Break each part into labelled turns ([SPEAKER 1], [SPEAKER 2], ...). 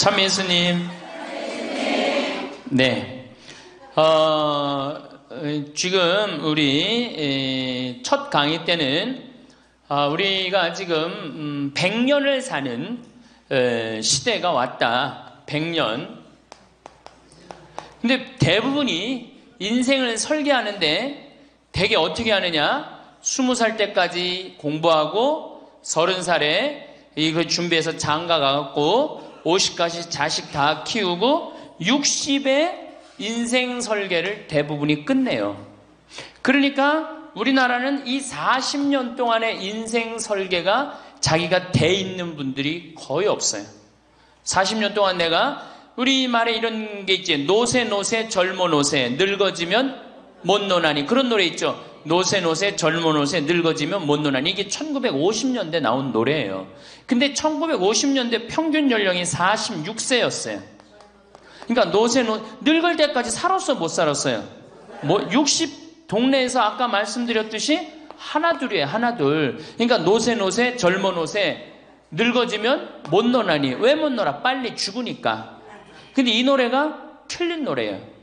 [SPEAKER 1] 참 예수님. 네. 지금 우리 첫 강의 때는 우리가 지금 100년을 사는 시대가 왔다. 100년. 근데 대부분이 인생을 설계하는데 되게 어떻게 하느냐? 20살 때까지 공부하고 30살에 이거 준비해서 장가 가갖고 50까지 자식 다 키우고 60에 인생 설계를 대부분이 끝내요. 그러니까 우리나라는 이 40년 동안의 인생 설계가 자기가 돼 있는 분들이 거의 없어요. 40년 동안 내가 우리 말에 이런 게 있지. 노세 노세 젊어 노세 늙어지면 못 노나니. 그런 노래 있죠. 노세 노세 젊어 노세 늙어지면 못 노나니. 이게 1950년대 나온 노래예요. 근데 1950년대 평균 연령이 46세였어요. 그러니까 노세 늙을 때까지 살았어 못 살았어요? 뭐 60 동네에서 아까 말씀드렸듯이 하나둘이에요. 하나둘. 그러니까 노세 노세 젊어 노세 늙어지면 못 노나니. 왜 못 놀아? 빨리 죽으니까. 근데 이 노래가 틀린 노래예요.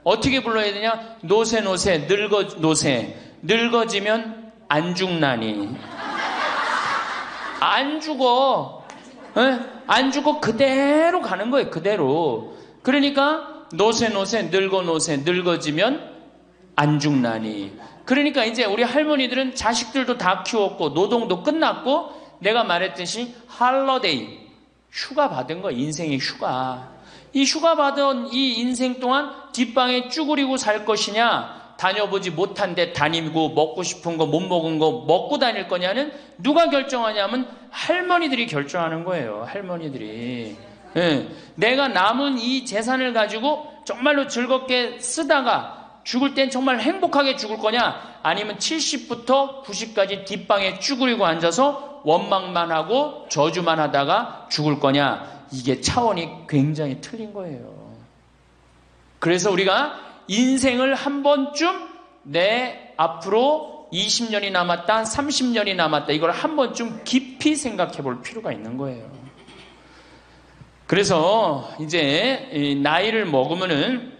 [SPEAKER 1] 어떻게 불러야 되냐? 노세 노세 노세 늙어지면 안 죽나니. 안 죽어. 에? 안 죽어. 그대로 가는 거예요. 그대로. 그러니까 노세 노세 노세 늙어지면 안 죽나니. 그러니까 이제 우리 할머니들은 자식들도 다 키웠고 노동도 끝났고 내가 말했듯이 할러데이 휴가 받은 거. 인생의 휴가. 이 휴가 받은 이 인생 동안 뒷방에 쭈그리고 살 것이냐, 다녀보지 못한 데 다니고 먹고 싶은 거 못 먹은 거 먹고 다닐 거냐는 누가 결정하냐면 할머니들이 결정하는 거예요. 할머니들이. 예. 내가 남은 이 재산을 가지고 정말로 즐겁게 쓰다가 죽을 땐 정말 행복하게 죽을 거냐, 아니면 70부터 90까지 뒷방에 쭈그리고 앉아서 원망만 하고 저주만 하다가 죽을 거냐. 이게 차원이 굉장히 틀린 거예요. 그래서 우리가 인생을 한 번쯤 내 앞으로 20년이 남았다, 30년이 남았다, 이걸 한 번쯤 깊이 생각해 볼 필요가 있는 거예요. 그래서 이제 나이를 먹으면은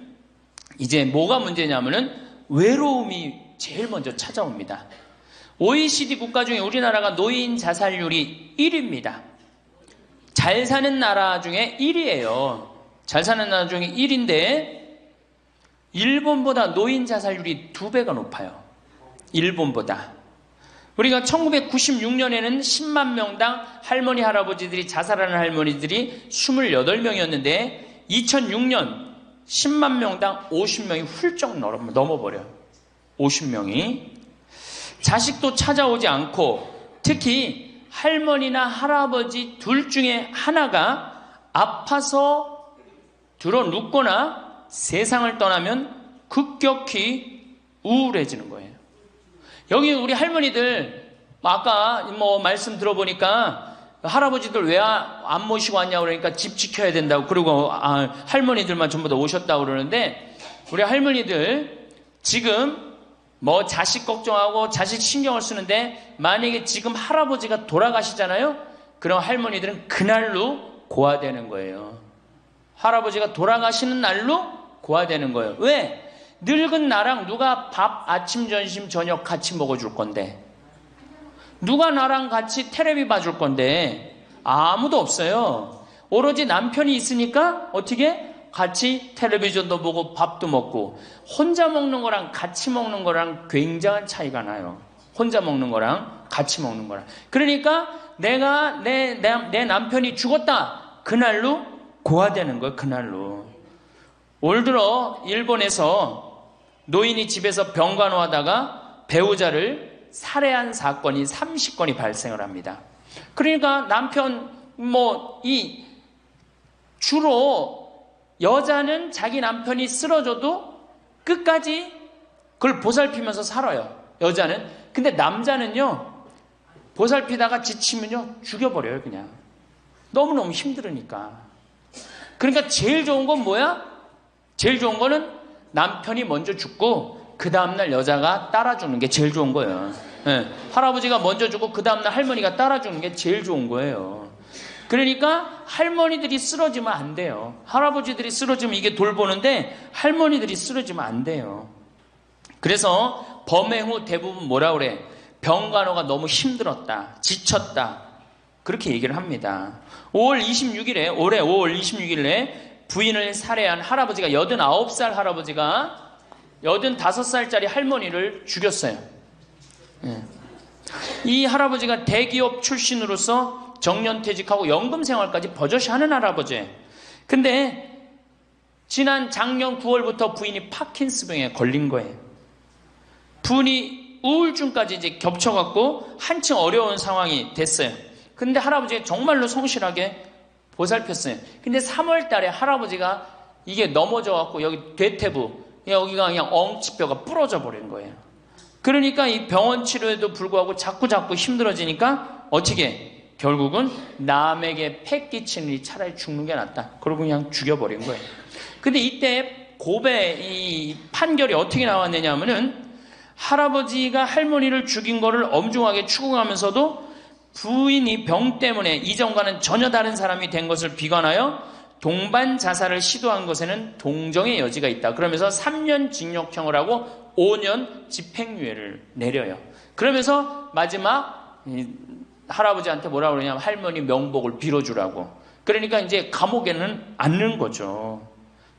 [SPEAKER 1] 이제 뭐가 문제냐면은 외로움이 제일 먼저 찾아옵니다. OECD 국가 중에 우리나라가 노인 자살률이 1위입니다. 잘 사는 나라 중에 1위예요. 잘 사는 나라 중에 1위인데 일본보다 노인 자살률이 2배가 높아요. 일본보다. 우리가 1996년에는 10만 명당 할머니 할아버지들이 자살하는 할머니들이 28명이었는데 2006년 10만 명당 50명이 훌쩍 넘어버려요. 50명이. 자식도 찾아오지 않고 특히 할머니나 할아버지 둘 중에 하나가 아파서 들어 눕거나 세상을 떠나면 급격히 우울해지는 거예요. 여기 우리 할머니들 아까 뭐 말씀 들어보니까 할아버지들 왜 안 모시고 왔냐고 그러니까 집 지켜야 된다고, 그리고 할머니들만 전부 다 오셨다고 그러는데 우리 할머니들 지금 뭐 자식 걱정하고 자식 신경을 쓰는데 만약에 지금 할아버지가 돌아가시잖아요? 그럼 할머니들은 그날로 고아되는 거예요. 할아버지가 돌아가시는 날로 고아되는 거예요. 왜? 늙은 나랑 누가 밥 아침 점심 저녁 같이 먹어줄 건데, 누가 나랑 같이 텔레비 봐줄 건데 아무도 없어요. 오로지 남편이 있으니까 어떻게? 같이 텔레비전도 보고 밥도 먹고. 혼자 먹는 거랑 같이 먹는 거랑 굉장한 차이가 나요. 혼자 먹는 거랑 같이 먹는 거랑. 그러니까 내가 내 남편이 죽었다, 그날로 고아되는 거예요. 그날로. 올 들어 일본에서 노인이 집에서 병간호하다가 배우자를 살해한 사건이 30건이 발생을 합니다. 그러니까 남편 주로 여자는 자기 남편이 쓰러져도 끝까지 그걸 보살피면서 살아요. 여자는. 근데 남자는요, 보살피다가 지치면요 죽여버려요. 그냥 너무너무 힘들으니까. 그러니까 제일 좋은 건 뭐야? 제일 좋은 거는 남편이 먼저 죽고 그 다음날 여자가 따라 죽는 게 제일 좋은 거예요. 네. 할아버지가 먼저 죽고 그 다음날 할머니가 따라 죽는 게 제일 좋은 거예요. 그러니까 할머니들이 쓰러지면 안 돼요. 할아버지들이 쓰러지면 이게 돌보는데 할머니들이 쓰러지면 안 돼요. 그래서 범행 후 대부분 뭐라 그래? 병간호가 너무 힘들었다, 지쳤다, 그렇게 얘기를 합니다. 5월 26일에 올해 5월 26일에 부인을 살해한 할아버지가 89살 할아버지가 85살짜리 할머니를 죽였어요. 이 할아버지가 대기업 출신으로서 정년퇴직하고 연금생활까지 버젓이 하는 할아버지예요. 근데 지난 작년 9월부터 부인이 파킨스병에 걸린 거예요. 부인이 우울증까지 이제 겹쳐갖고 한층 어려운 상황이 됐어요. 근데 할아버지가 정말로 성실하게 보살폈어요. 근데 3월 달에 할아버지가 이게 넘어져갖고 여기 대퇴부, 여기가 그냥 엉치뼈가 부러져 버린 거예요. 그러니까 이 병원 치료에도 불구하고 자꾸 힘들어지니까 어떻게 결국은 남에게 패 끼치는 이 차라리 죽는 게 낫다. 그러고 그냥 죽여버린 거예요. 근데 이때 고베 이 판결이 어떻게 나왔느냐 하면은 할아버지가 할머니를 죽인 거를 엄중하게 추궁하면서도 부인이 병 때문에 이전과는 전혀 다른 사람이 된 것을 비관하여 동반 자살을 시도한 것에는 동정의 여지가 있다. 그러면서 3년 징역형을 하고 5년 집행유예를 내려요. 그러면서 마지막 할아버지한테 뭐라고 그러냐면 할머니 명복을 빌어주라고. 그러니까 이제 감옥에는 안 넣은 거죠.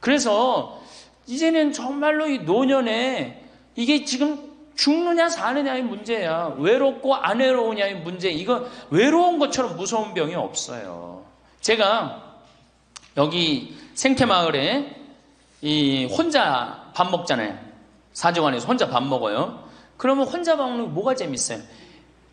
[SPEAKER 1] 그래서 이제는 정말로 이 노년에 이게 지금 죽느냐 사느냐의 문제야. 외롭고 안 외로우냐의 문제. 이거 외로운 것처럼 무서운 병이 없어요. 제가 여기 생태마을에 이 혼자 밥 먹잖아요. 사정원에서 혼자 밥 먹어요. 그러면 혼자 밥 먹는 게 뭐가 재밌어요?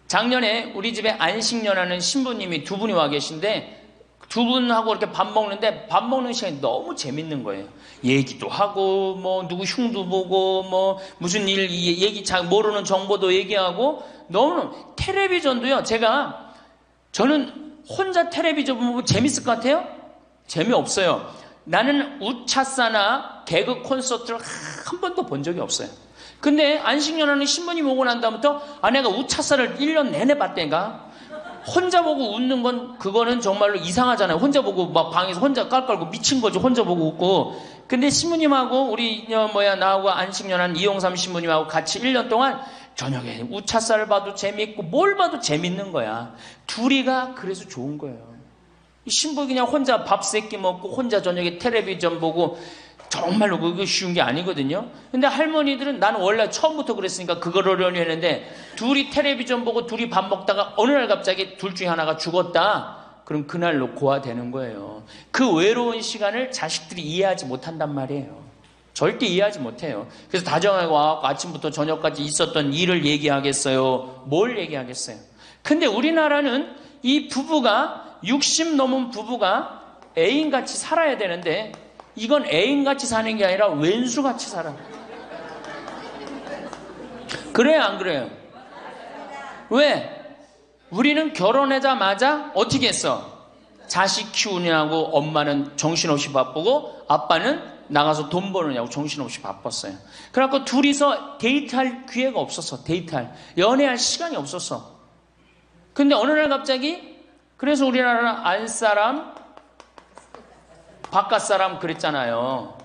[SPEAKER 1] 작년에 우리 집에 안식년하는 신부님이 2분이 와 계신데 2분하고 이렇게 밥 먹는데 밥 먹는 시간이 너무 재밌는 거예요. 얘기도 하고 뭐 누구 흉도 보고 뭐 무슨 일 얘기 잘 모르는 정보도 얘기하고 너무 텔레비전도요. 저는 혼자 텔레비전 보면 재밌을 것 같아요? 재미없어요. 나는 우차사나 개그 콘서트를 한 번도 본 적이 없어요. 근데 안식년하는 신부님 오고 난 다음부터 내가 우차사를 1년 내내 봤다니까. 혼자 보고 웃는 건 그거는 정말로 이상하잖아요. 혼자 보고 막 방에서 혼자 깔깔고 미친 거지. 혼자 보고 웃고. 근데 신부님하고 우리 나하고 안식년한 이용삼 신부님하고 같이 1년 동안 저녁에 우차사를 봐도 재밌고 뭘 봐도 재밌는 거야. 둘이가 그래서 좋은 거예요. 신부 그냥 혼자 밥 세끼 먹고 혼자 저녁에 텔레비전 보고 정말로 그거 쉬운 게 아니거든요. 근데 할머니들은 나는 원래 처음부터 그랬으니까 그걸 하려니 했는데 둘이 텔레비전 보고 둘이 밥 먹다가 어느 날 갑자기 둘 중에 하나가 죽었다. 그럼 그날로 고아되는 거예요. 그 외로운 시간을 자식들이 이해하지 못한단 말이에요. 절대 이해하지 못해요. 그래서 다정하게 와서 아침부터 저녁까지 있었던 일을 얘기하겠어요? 뭘 얘기하겠어요? 근데 우리나라는 이 부부가 60 넘은 부부가 애인같이 살아야 되는데 이건 애인같이 사는 게 아니라 왼수같이 살아. 그래요 안 그래요? 왜? 우리는 결혼하자마자 어떻게 했어? 자식 키우느냐고 엄마는 정신없이 바쁘고 아빠는 나가서 돈 버느냐고 정신없이 바빴어요. 그래갖고 둘이서 데이트할 기회가 없었어. 연애할 시간이 없었어. 근데 어느 날 갑자기 그래서 우리나라는 안사람 바깥사람 그랬잖아요.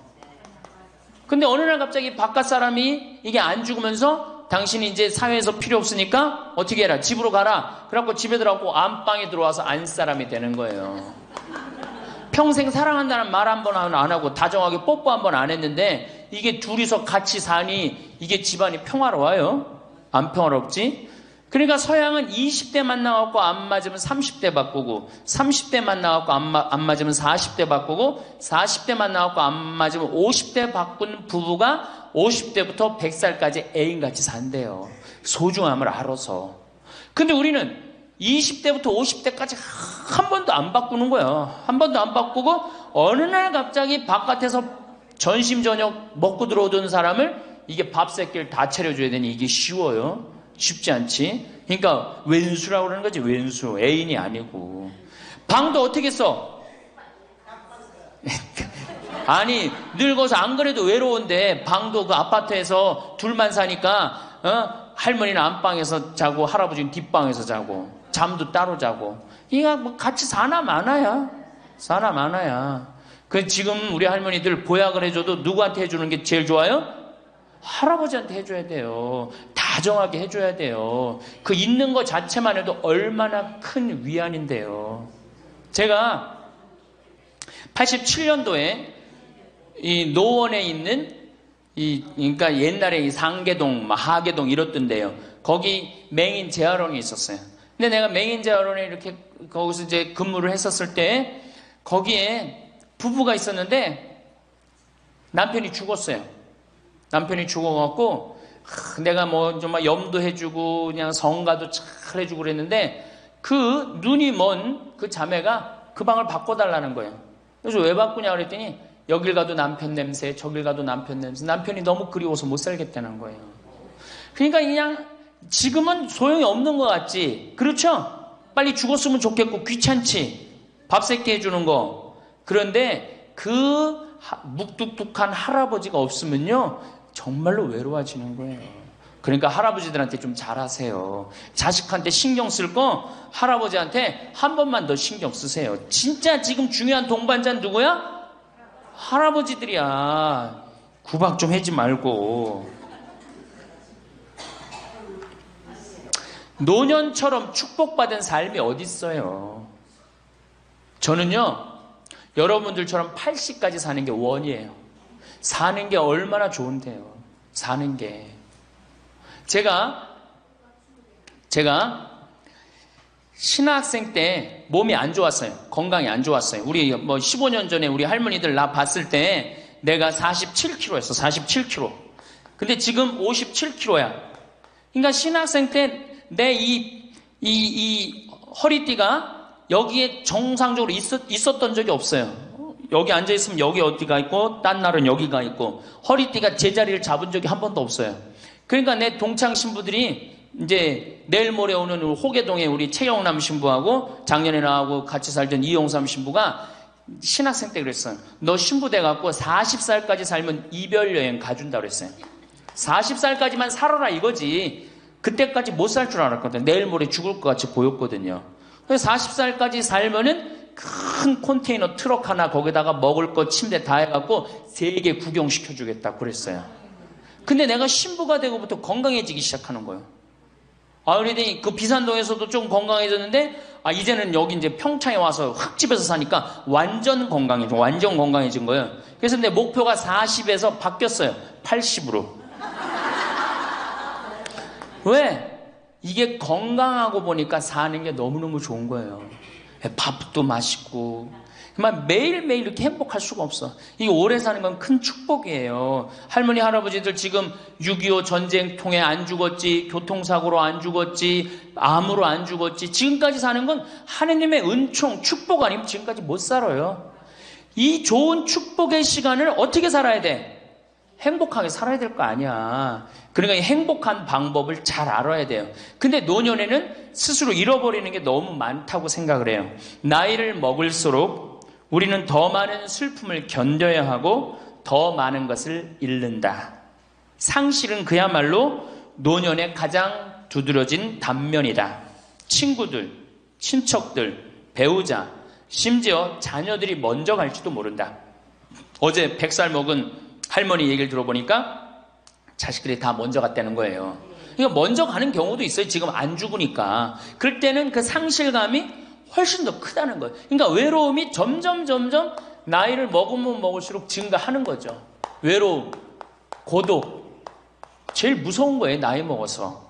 [SPEAKER 1] 근데 어느 날 갑자기 바깥사람이 이게 안 죽으면서 당신이 이제 사회에서 필요 없으니까 어떻게 해라 집으로 가라. 그래갖고 집에 들어가고 안방에 들어와서 안사람이 되는 거예요. 평생 사랑한다는 말 한 번 안 하고 다정하게 뽀뽀 한 번 안 했는데 이게 둘이서 같이 사니 이게 집안이 평화로워요? 안 평화롭지? 그러니까 서양은 20대 만나갖고 안 맞으면 30대 바꾸고 30대 만나갖고 안 맞으면 40대 바꾸고 40대 만나갖고 안 맞으면 50대 바꾼 부부가 50대부터 100살까지 애인같이 산대요. 소중함을 알아서. 근데 우리는 20대부터 50대까지 한 번도 안 바꾸는 거예요. 한 번도 안 바꾸고 어느 날 갑자기 바깥에서 전심 저녁 먹고 들어오던 사람을 이게 밥 새끼를 다 차려줘야 되니 이게 쉬워요? 쉽지 않지. 그러니까 왼수라고 그러는 거지. 왼수. 애인이 아니고. 방도 어떻게 써? 아니 늙어서 안 그래도 외로운데 방도 그 아파트에서 둘만 사니까 할머니는 안방에서 자고 할아버지는 뒷방에서 자고 잠도 따로 자고 이가 뭐 같이 사나 마나야. 사나 마나야. 그 지금 우리 할머니들 보약을 해줘도 누구한테 해주는 게 제일 좋아요? 할아버지한테 해줘야 돼요. 다정하게 해줘야 돼요. 그 있는 것 자체만 해도 얼마나 큰 위안인데요. 제가 87년도에 이 노원에 있는 그러니까 옛날에 이 상계동, 하계동 이렇던데요. 거기 맹인 재활원이 있었어요. 근데 내가 맹인 재활원에 이렇게 거기서 이제 근무를 했었을 때 거기에 부부가 있었는데 남편이 죽었어요. 남편이 죽어갖고 내가 뭐 정말 염도해주고 그냥 성가도 잘 해주고 그랬는데 그 눈이 먼 그 자매가 그 방을 바꿔달라는 거예요. 그래서 왜 바꾸냐 그랬더니 여길 가도 남편 냄새, 저길 가도 남편 냄새. 남편이 너무 그리워서 못 살겠다는 거예요. 그러니까 그냥 지금은 소용이 없는 것 같지. 그렇죠? 빨리 죽었으면 좋겠고 귀찮지. 밥 새끼 해주는 거. 그런데 그 묵뚝뚝한 할아버지가 없으면요 정말로 외로워지는 거예요. 그러니까 할아버지들한테 좀 잘하세요. 자식한테 신경 쓸 거 할아버지한테 한 번만 더 신경 쓰세요. 진짜 지금 중요한 동반자는 누구야? 할아버지들이야. 구박 좀 하지 말고. 노년처럼 축복받은 삶이 어디 있어요? 저는요 여러분들처럼 80까지 사는 게 원이에요. 사는 게 얼마나 좋은데요. 사는 게. 제가 신학생 때 몸이 안 좋았어요. 건강이 안 좋았어요. 우리 뭐 15년 전에 우리 할머니들 나 봤을 때 내가 47kg였어. 47kg. 근데 지금 57kg야. 그러니까 신학생 때 내 이 허리띠가 여기에 정상적으로 있었던 적이 없어요. 여기 앉아있으면 여기 어디가 있고 딴 날은 여기가 있고 허리띠가 제자리를 잡은 적이 한 번도 없어요. 그러니까 내 동창 신부들이 이제 내일 모레 오는 호계동에 우리 최영남 신부하고 작년에 나하고 같이 살던 이용삼 신부가 신학생 때 그랬어요. 너 신부 돼갖고 40살까지 살면 이별여행 가준다 그랬어요. 40살까지만 살아라 이거지. 그때까지 못 살 줄 알았거든. 내일 모레 죽을 것 같이 보였거든요. 그래서 40살까지 살면은 큰 컨테이너 트럭 하나 거기다가 먹을 거 침대 다 해갖고 세계 구경시켜주겠다 그랬어요. 근데 내가 신부가 되고부터 건강해지기 시작하는 거예요. 그러더니 그 비산동에서도 좀 건강해졌는데 이제는 여기 이제 평창에 와서 흙집에서 사니까 완전 건강해진 거예요. 그래서 내 목표가 40에서 바뀌었어요. 80으로. 왜? 이게 건강하고 보니까 사는 게 너무너무 좋은 거예요. 밥도 맛있고 정말 매일매일 이렇게 행복할 수가 없어. 이게 오래 사는 건 큰 축복이에요. 할머니 할아버지들 지금 6.25 전쟁 통해 안 죽었지, 교통사고로 안 죽었지, 암으로 안 죽었지, 지금까지 사는 건 하느님의 은총 축복 아니면 지금까지 못 살아요. 이 좋은 축복의 시간을 어떻게 살아야 돼? 행복하게 살아야 될 거 아니야. 그러니까 이 행복한 방법을 잘 알아야 돼요. 근데 노년에는 스스로 잃어버리는 게 너무 많다고 생각을 해요. 나이를 먹을수록 우리는 더 많은 슬픔을 견뎌야 하고 더 많은 것을 잃는다. 상실은 그야말로 노년의 가장 두드러진 단면이다. 친구들, 친척들, 배우자, 심지어 자녀들이 먼저 갈지도 모른다. 어제 100살 먹은 할머니 얘기를 들어보니까 자식들이 다 먼저 갔다는 거예요. 그러니까 먼저 가는 경우도 있어요. 지금 안 죽으니까. 그럴 때는 그 상실감이 훨씬 더 크다는 거예요. 그러니까 외로움이 점점 나이를 먹으면 먹을수록 증가하는 거죠. 외로움, 고독. 제일 무서운 거예요. 나이 먹어서.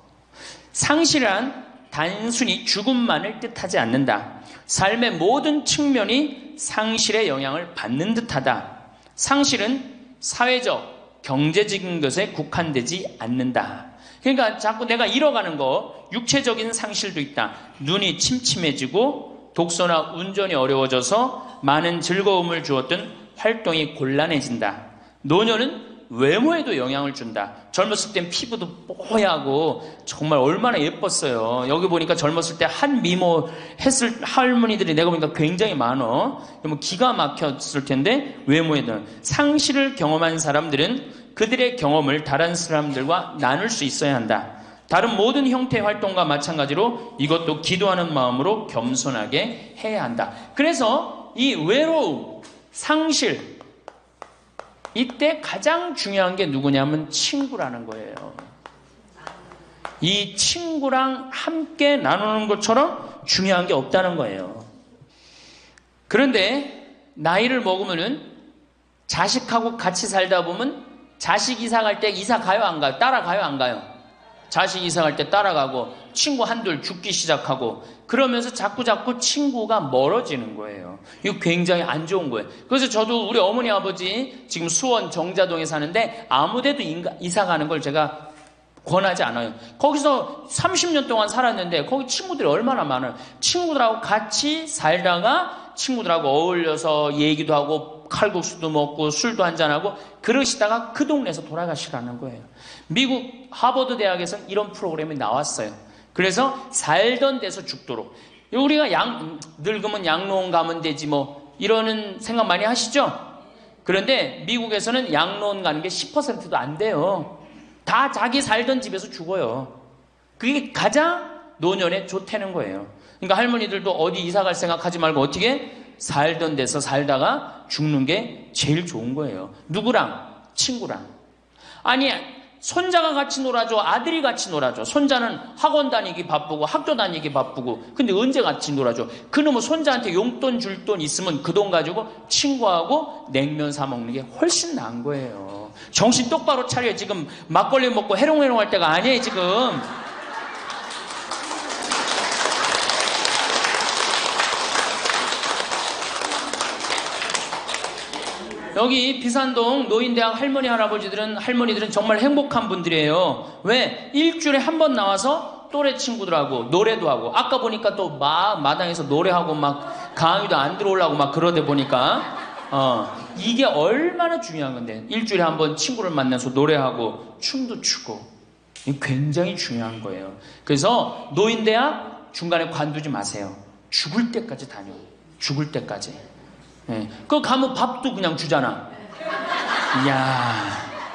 [SPEAKER 1] 상실은 단순히 죽음만을 뜻하지 않는다. 삶의 모든 측면이 상실의 영향을 받는 듯하다. 상실은 사회적, 경제적인 것에 국한되지 않는다. 그러니까 자꾸 내가 잃어가는 거, 육체적인 상실도 있다. 눈이 침침해지고 독서나 운전이 어려워져서 많은 즐거움을 주었던 활동이 곤란해진다. 노년은 외모에도 영향을 준다. 젊었을 땐 피부도 뽀얗고 정말 얼마나 예뻤어요. 여기 보니까 젊었을 때 한 미모 했을 할머니들이 내가 보니까 굉장히 많어. 뭐 기가 막혔을 텐데 외모에는 상실을 경험한 사람들은 그들의 경험을 다른 사람들과 나눌 수 있어야 한다. 다른 모든 형태의 활동과 마찬가지로 이것도 기도하는 마음으로 겸손하게 해야 한다. 그래서 이 외로움, 상실, 이때 가장 중요한 게 누구냐면 친구라는 거예요. 이 친구랑 함께 나누는 것처럼 중요한 게 없다는 거예요. 그런데 나이를 먹으면은 자식하고 같이 살다 보면 자식 이사 갈 때 이사 가요 안 가요? 따라가요 안 가요? 자식 이사 갈 때 따라가고 친구 한둘 죽기 시작하고 그러면서 자꾸 친구가 멀어지는 거예요. 이거 굉장히 안 좋은 거예요. 그래서 저도 우리 어머니 아버지 지금 수원 정자동에 사는데 아무데도 이사 가는 걸 제가 권하지 않아요. 거기서 30년 동안 살았는데 거기 친구들이 얼마나 많아요. 친구들하고 같이 살다가 친구들하고 어울려서 얘기도 하고 칼국수도 먹고 술도 한잔하고 그러시다가 그 동네에서 돌아가시라는 거예요. 미국 하버드 대학에서는 이런 프로그램이 나왔어요. 그래서 살던 데서 죽도록. 우리가 늙으면 양로원 가면 되지 뭐 이러는 생각 많이 하시죠? 그런데 미국에서는 양로원 가는 게 10%도 안 돼요. 다 자기 살던 집에서 죽어요. 그게 가장 노년에 좋다는 거예요. 그러니까 할머니들도 어디 이사 갈 생각하지 말고 어떻게 살던 데서 살다가 죽는 게 제일 좋은 거예요. 누구랑? 친구랑. 아니 손자가 같이 놀아줘, 아들이 같이 놀아줘. 손자는 학원 다니기 바쁘고 학교 다니기 바쁘고 근데 언제 같이 놀아줘? 그놈은 손자한테 용돈 줄 돈 있으면 그 돈 가지고 친구하고 냉면 사 먹는 게 훨씬 나은 거예요. 정신 똑바로 차려. 지금 막걸리 먹고 해롱해롱 할 때가 아니에요 지금. 여기 비산동 노인대학 할머니들은 정말 행복한 분들이에요. 왜? 일주일에 한 번 나와서 또래 친구들하고 노래도 하고 아까 보니까 또 막 마당에서 노래하고 막 강의도 안 들어오려고 막 그러다 보니까 이게 얼마나 중요한 건데 일주일에 한 번 친구를 만나서 노래하고 춤도 추고 이게 굉장히 중요한 거예요. 그래서 노인대학 중간에 관두지 마세요. 죽을 때까지 다녀. 죽을 때까지. 네. 그거 가면 밥도 그냥 주잖아. 이야,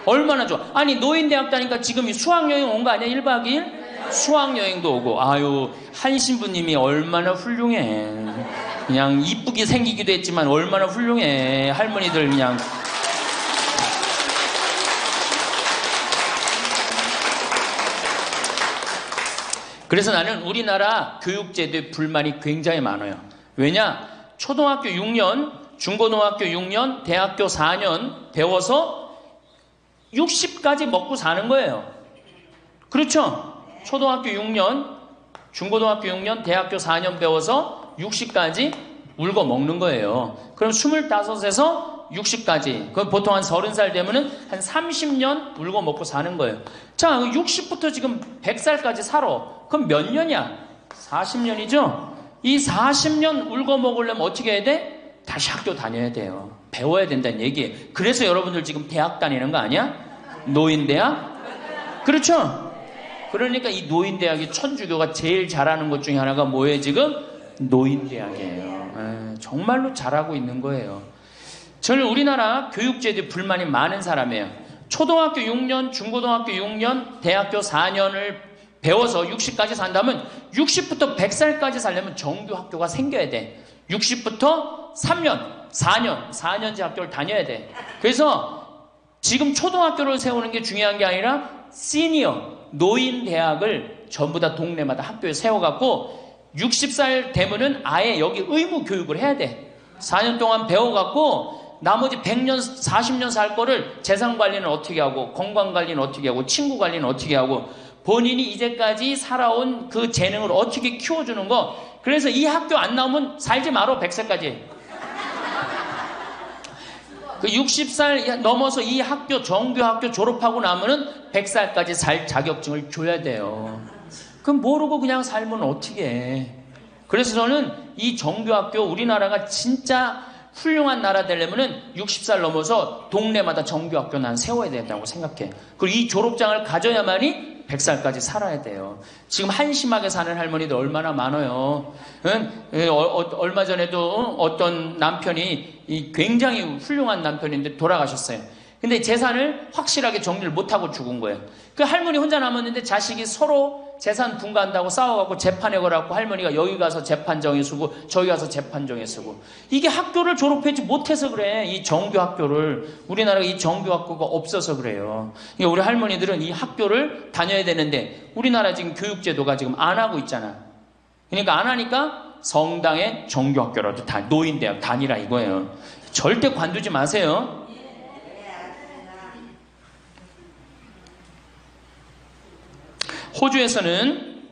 [SPEAKER 1] 얼마나 좋아. 아니, 노인대학 다니까 지금 수학여행 온 거 아니야? 1박 2일? 수학여행도 오고. 아유, 한 신부님이 얼마나 훌륭해. 그냥 이쁘게 생기기도 했지만 얼마나 훌륭해. 할머니들 그냥. 그래서 나는 우리나라 교육제도에 불만이 굉장히 많아요. 왜냐? 초등학교 6년, 중고등학교 6년, 대학교 4년 배워서 60까지 먹고 사는 거예요. 그렇죠? 초등학교 6년, 중고등학교 6년, 대학교 4년 배워서 60까지 울고 먹는 거예요. 그럼 25에서 60까지. 그럼 보통 한 30살 되면은 한 30년 울고 먹고 사는 거예요. 자, 60부터 지금 100살까지 살아. 그럼 몇 년이야? 40년이죠? 이 40년 울고 먹으려면 어떻게 해야 돼? 다시 학교 다녀야 돼요. 배워야 된다는 얘기예요. 그래서 여러분들 지금 대학 다니는 거 아니야? 노인대학? 그렇죠? 그러니까 이 노인대학이 천주교가 제일 잘하는 것 중에 하나가 뭐예요 지금? 노인대학이에요. 정말로 잘하고 있는 거예요. 저는 우리나라 교육제도에 불만이 많은 사람이에요. 초등학교 6년, 중고등학교 6년, 대학교 4년을 배워서 60까지 산다면 60부터 100살까지 살려면 정규 학교가 생겨야 돼. 60부터 3년, 4년제 학교를 다녀야 돼. 그래서 지금 초등학교를 세우는 게 중요한 게 아니라 시니어, 노인 대학을 전부 다 동네마다 학교에 세워갖고 60살 되면은 아예 여기 의무 교육을 해야 돼. 4년 동안 배워갖고 나머지 100년, 40년 살 거를 재산 관리는 어떻게 하고 건강 관리는 어떻게 하고 친구 관리는 어떻게 하고 본인이 이제까지 살아온 그 재능을 어떻게 키워주는 거. 그래서 이 학교 안 나오면 살지 말어. 100살까지. 그 60살 넘어서 이 학교 정규 학교 졸업하고 나면은 100살까지 살 자격증을 줘야 돼요. 그럼 모르고 그냥 살면 어떻게 해. 그래서 저는 이 정규 학교 우리나라가 진짜 훌륭한 나라 되려면은 60살 넘어서 동네마다 정규 학교 난 세워야 된다고 생각해. 그리고 이 졸업장을 가져야만이 100살까지 살아야 돼요. 지금 한심하게 사는 할머니들 얼마나 많아요. 얼마 전에도 어떤 남편이 굉장히 훌륭한 남편인데 돌아가셨어요. 근데 재산을 확실하게 정리를 못하고 죽은 거예요. 그 할머니 혼자 남았는데 자식이 서로 재산 분가한다고 싸워갖고 재판에 걸어갖고 할머니가 여기 가서 재판정에 서고 저기 가서 재판정에 서고. 이게 학교를 졸업하지 못해서 그래. 이 정규 학교를. 우리나라가 이 정규 학교가 없어서 그래요. 그러니까 우리 할머니들은 이 학교를 다녀야 되는데 우리나라 지금 교육제도가 지금 안 하고 있잖아. 그러니까 안 하니까 성당의 정규 학교라도 노인대학 다니라 이거예요. 절대 관두지 마세요. 호주에서는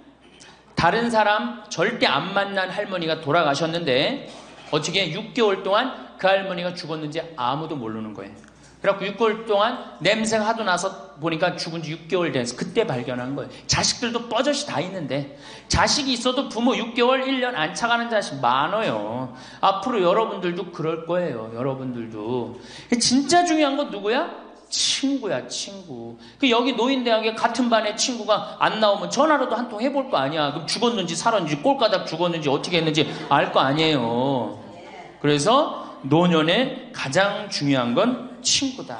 [SPEAKER 1] 다른 사람 절대 안 만난 할머니가 돌아가셨는데 어떻게 6개월 동안 그 할머니가 죽었는지 아무도 모르는 거예요. 그래갖고 6개월 동안 냄새가 하도 나서 보니까 죽은 지 6개월 돼서 그때 발견한 거예요. 자식들도 뻐젓이 다 있는데 자식이 있어도 부모 6개월, 1년 안 차가는 자식 많아요. 앞으로 여러분들도 그럴 거예요. 여러분들도. 진짜 중요한 건 누구야? 친구야, 친구. 그 여기 노인대학에 같은 반에 친구가 안 나오면 전화로도 한 통 해볼 거 아니야. 그럼 죽었는지 살았는지 꼴가닥 죽었는지 어떻게 했는지 알 거 아니에요. 그래서 노년에 가장 중요한 건 친구다.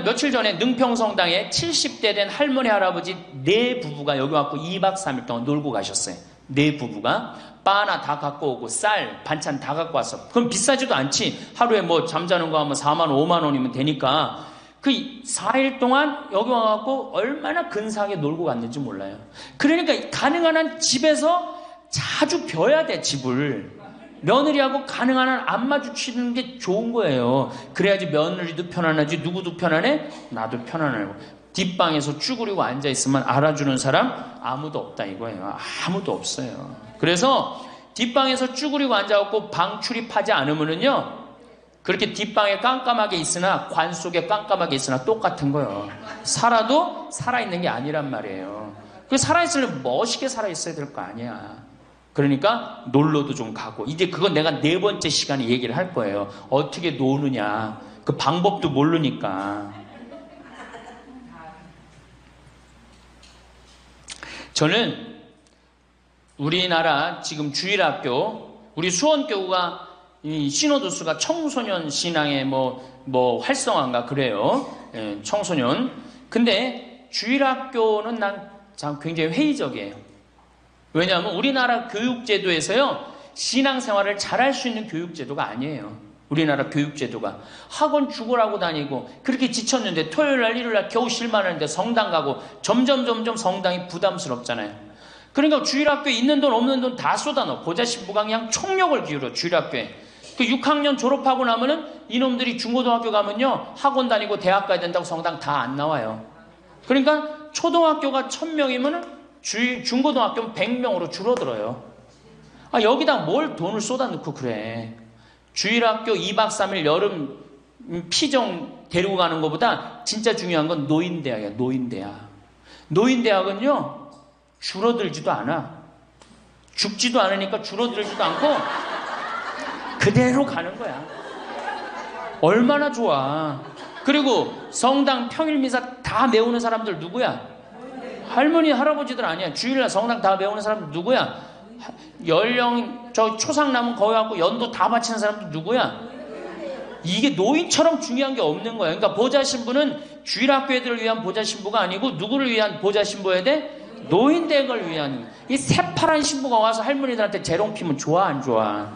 [SPEAKER 1] 며칠 전에 능평성당에 70대 된 할머니 할아버지 네 부부가 여기 와서 2박 3일 동안 놀고 가셨어요. 네 부부가 바나 다 갖고 오고 쌀, 반찬 다 갖고 왔어. 그럼 비싸지도 않지. 하루에 뭐 잠자는 거 하면 4만 원, 5만 원이면 되니까 그 4일 동안 여기 와갖고 얼마나 근사하게 놀고 갔는지 몰라요. 그러니까 가능한 한 집에서 자주 벼야 돼, 집을. 며느리하고 가능한 한 안 마주치는 게 좋은 거예요. 그래야지 며느리도 편안하지, 누구도 편안해? 나도 편안하고. 뒷방에서 쭈그리고 앉아있으면 알아주는 사람 아무도 없다 이거예요. 아무도 없어요. 그래서 뒷방에서 쭈그리고 앉아갖고 방 출입하지 않으면은요, 그렇게 뒷방에 깜깜하게 있으나 관 속에 깜깜하게 있으나 똑같은 거예요. 살아도 살아있는 게 아니란 말이에요. 그 살아있으려면 멋있게 살아있어야 될 거 아니야. 그러니까 놀러도 좀 가고. 이제 그건 내가 4번째 시간에 얘기를 할 거예요. 어떻게 노느냐. 그 방법도 모르니까. 저는 우리나라 지금 주일학교, 우리 수원교구가 이 신호도수가 청소년 신앙의 뭐 활성화인가 그래요. 예, 청소년. 근데 주일학교는 난 참 굉장히 회의적이에요. 왜냐하면 우리나라 교육제도에서요, 신앙생활을 잘할 수 있는 교육제도가 아니에요. 우리나라 교육제도가. 학원 죽으라고 다니고 그렇게 지쳤는데 토요일날 일요일날 겨우 쉴만하는데 성당 가고 점점 성당이 부담스럽잖아요. 그러니까 주일학교에 있는 돈 없는 돈 다 쏟아넣어. 보좌신부가 그냥 총력을 기울여. 주일학교에. 그 6학년 졸업하고 나면은 이놈들이 중고등학교 가면요, 학원 다니고 대학 가야 된다고 성당 다 안 나와요. 그러니까 초등학교가 1000명이면은 중고등학교는 100명으로 줄어들어요. 여기다 뭘 돈을 쏟아넣고 그래. 주일학교 2박 3일 여름 피정 데리고 가는 것보다 진짜 중요한 건 노인대학이야. 노인대학. 노인대학은요, 줄어들지도 않아. 죽지도 않으니까 줄어들지도 않고 그대로 가는 거야. 얼마나 좋아. 그리고 성당 평일미사 다 메우는 사람들 누구야? 할머니 할아버지들 아니야. 주일날 성당 다 메우는 사람들 누구야? 초상 남은 거기 갖고 연도 다 바치는 사람들 누구야? 이게 노인처럼 중요한 게 없는 거야. 그러니까 보좌신부는 주일학교 애들을 위한 보좌신부가 아니고 누구를 위한 보좌신부여야 돼? 노인댁을 위한. 이 새파란 신부가 와서 할머니들한테 재롱 피면 좋아 안 좋아?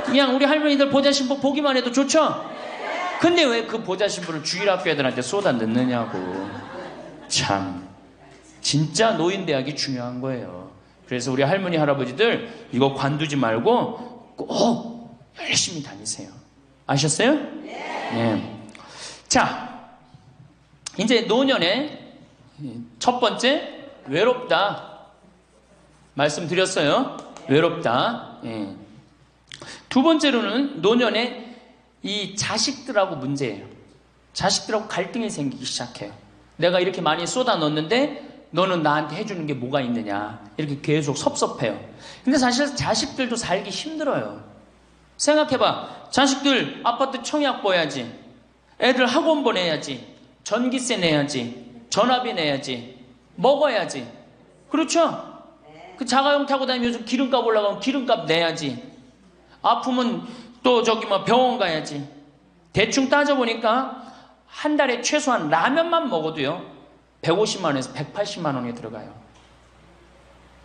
[SPEAKER 1] 그냥 우리 할머니들 보좌신부 보기만 해도 좋죠? 근데 왜 그 보좌신부를 주일학교 애들한테 쏟아 넣느냐고. 참 진짜 노인대학이 중요한 거예요. 그래서 우리 할머니 할아버지들 이거 관두지 말고 꼭 열심히 다니세요. 아셨어요? 네. 자, 이제 노년에 첫 번째 외롭다 말씀드렸어요. 외롭다. 예. 두 번째로는 노년에 이 자식들하고 문제예요. 자식들하고 갈등이 생기기 시작해요. 내가 이렇게 많이 쏟아 넣었는데 너는 나한테 해주는 게 뭐가 있느냐. 이렇게 계속 섭섭해요. 근데 사실 자식들도 살기 힘들어요. 생각해봐. 자식들 아파트 청약 보야지. 애들 학원 보내야지. 전기세 내야지. 전화비 내야지. 먹어야지. 그렇죠? 그 자가용 타고 다니면서 기름값 올라가면 기름값 내야지. 아프면 또 병원 가야지. 대충 따져보니까 한 달에 최소한 라면만 먹어도요 150만 원에서 180만 원이 들어가요.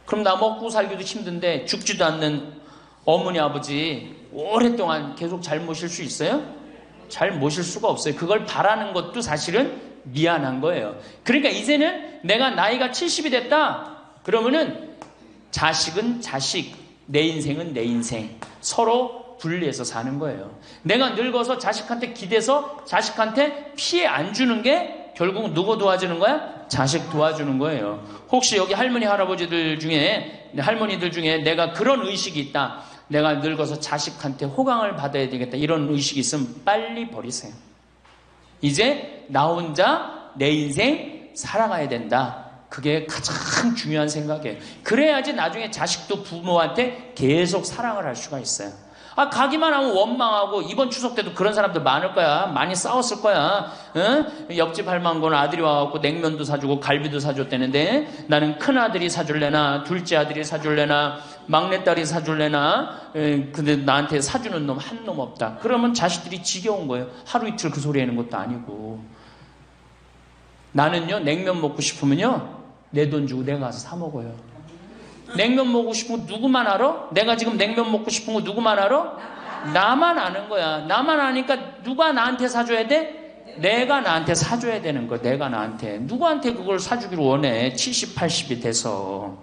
[SPEAKER 1] 그럼 나 먹고 살기도 힘든데 죽지도 않는 어머니 아버지 오랫동안 계속 잘 모실 수 있어요? 잘 모실 수가 없어요. 그걸 바라는 것도 사실은 미안한 거예요. 그러니까 이제는 내가 나이가 70이 됐다 그러면은 자식은 자식, 내 인생은 내 인생, 서로 분리해서 사는 거예요. 내가 늙어서 자식한테 기대서 자식한테 피해 안 주는 게 결국 누구 도와주는 거야? 자식 도와주는 거예요. 혹시 여기 할머니 할아버지들 중에, 할머니들 중에 내가 그런 의식이 있다, 내가 늙어서 자식한테 호강을 받아야 되겠다, 이런 의식이 있으면 빨리 버리세요. 이제 나 혼자 내 인생 살아가야 된다. 그게 가장 중요한 생각이에요. 그래야지 나중에 자식도 부모한테 계속 사랑을 할 수가 있어요. 가기만 하면 원망하고, 이번 추석 때도 그런 사람들 많을 거야. 많이 싸웠을 거야. 응? 옆집 할망구는 아들이 와갖고 냉면도 사주고 갈비도 사줬다는데 나는 큰아들이 사줄래나 둘째 아들이 사줄래나 막내딸이 사줄래나, 근데 나한테 사주는 놈 한 놈 없다. 그러면 자식들이 지겨운 거예요. 하루 이틀 그 소리 하는 것도 아니고. 나는요 냉면 먹고 싶으면요 내 돈 주고 내가 가서 사 먹어요. 냉면 먹고 싶은 거 누구만 알아? 내가 지금 냉면 먹고 싶은 거 누구만 알아? 나만 아는 거야. 나만 아니까 누가 나한테 사줘야 돼? 내가 나한테 사줘야 되는 거야. 내가 나한테. 누구한테 그걸 사주기를 원해? 70, 80이 돼서.